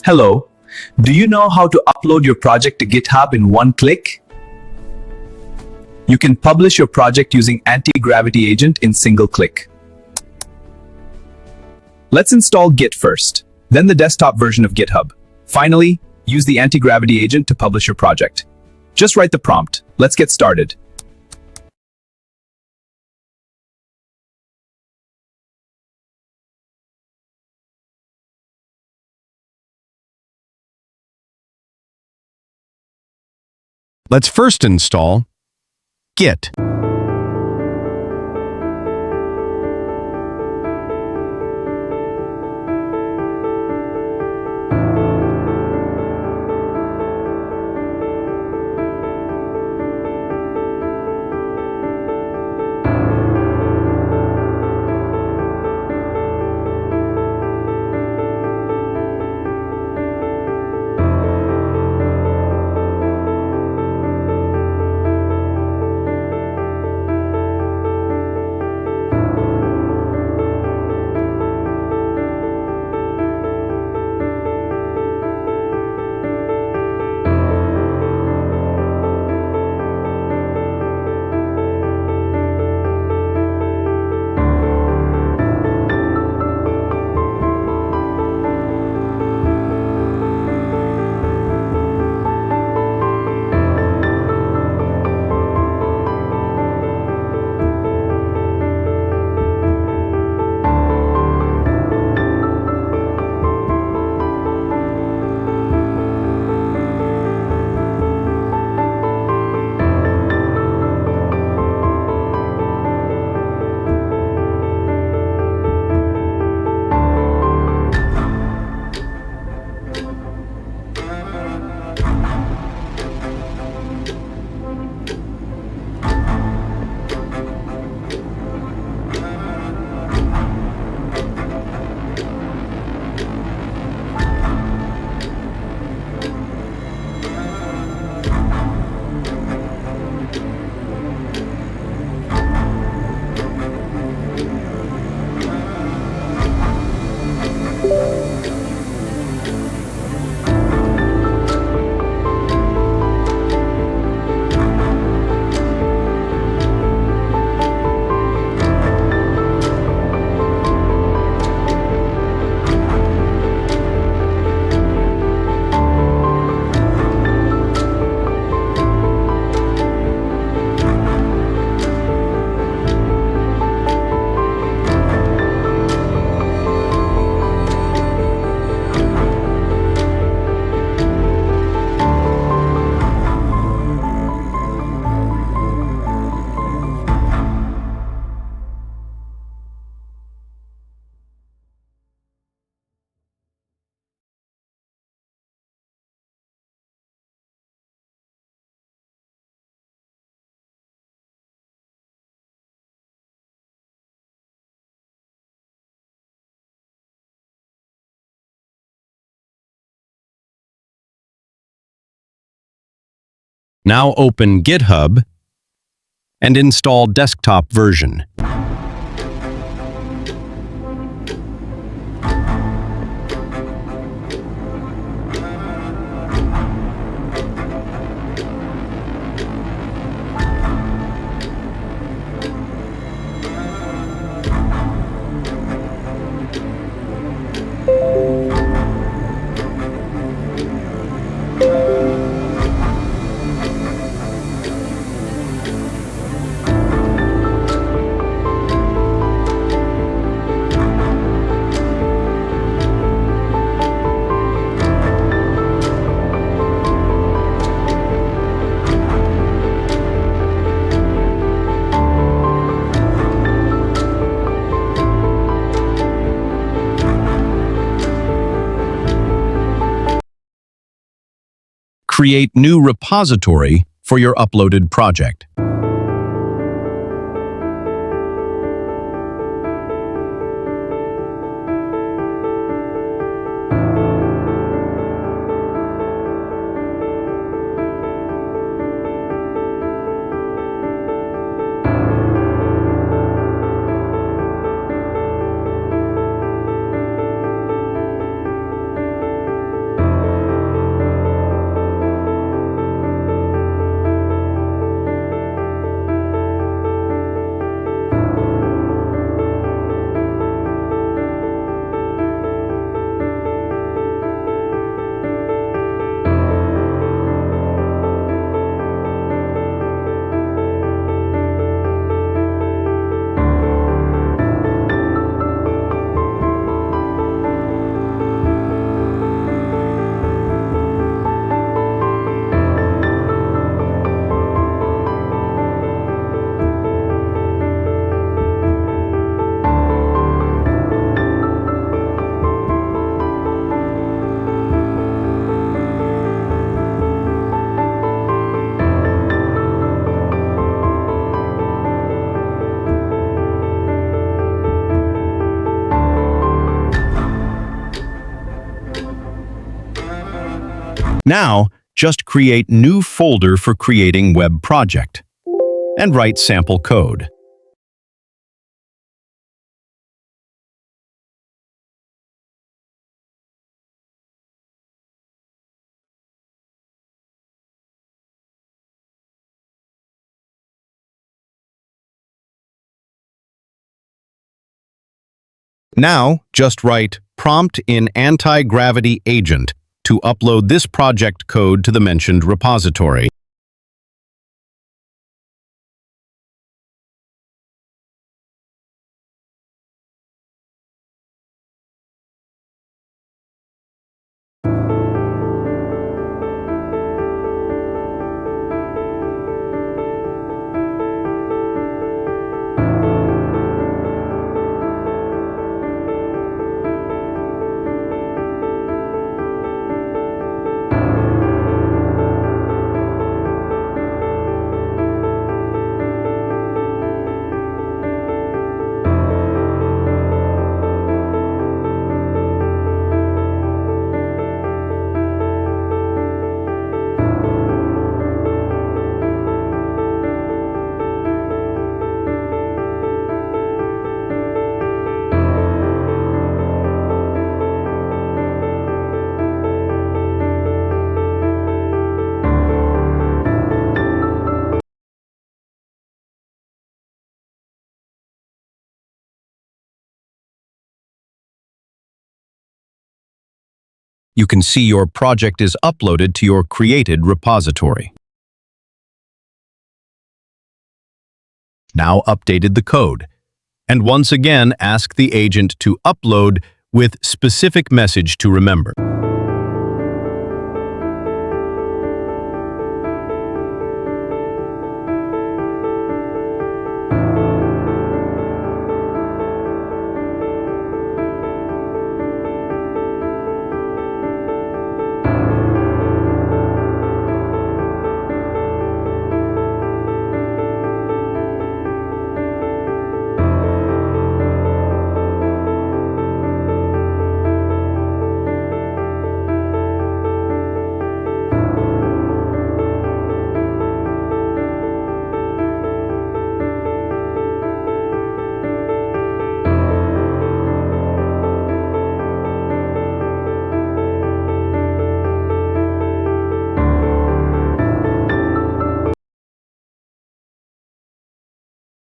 Hello. Do you know how to upload your project to GitHub in one click? You can publish your project using Antigravity Agent in single click. Let's install Git first, then the desktop version of GitHub. Finally, use the Antigravity Agent to publish your project. Just write the prompt. Let's get started. Let's first install Git. Now open GitHub and install desktop version. Create new repository for your uploaded project. Now, just create new folder for creating web project and write sample code. Now, just write prompt in Antigravity Agent to upload this project code to the mentioned repository. You can see your project is uploaded to your created repository. Now updated the code, and once again ask the agent to upload with specific message to remember.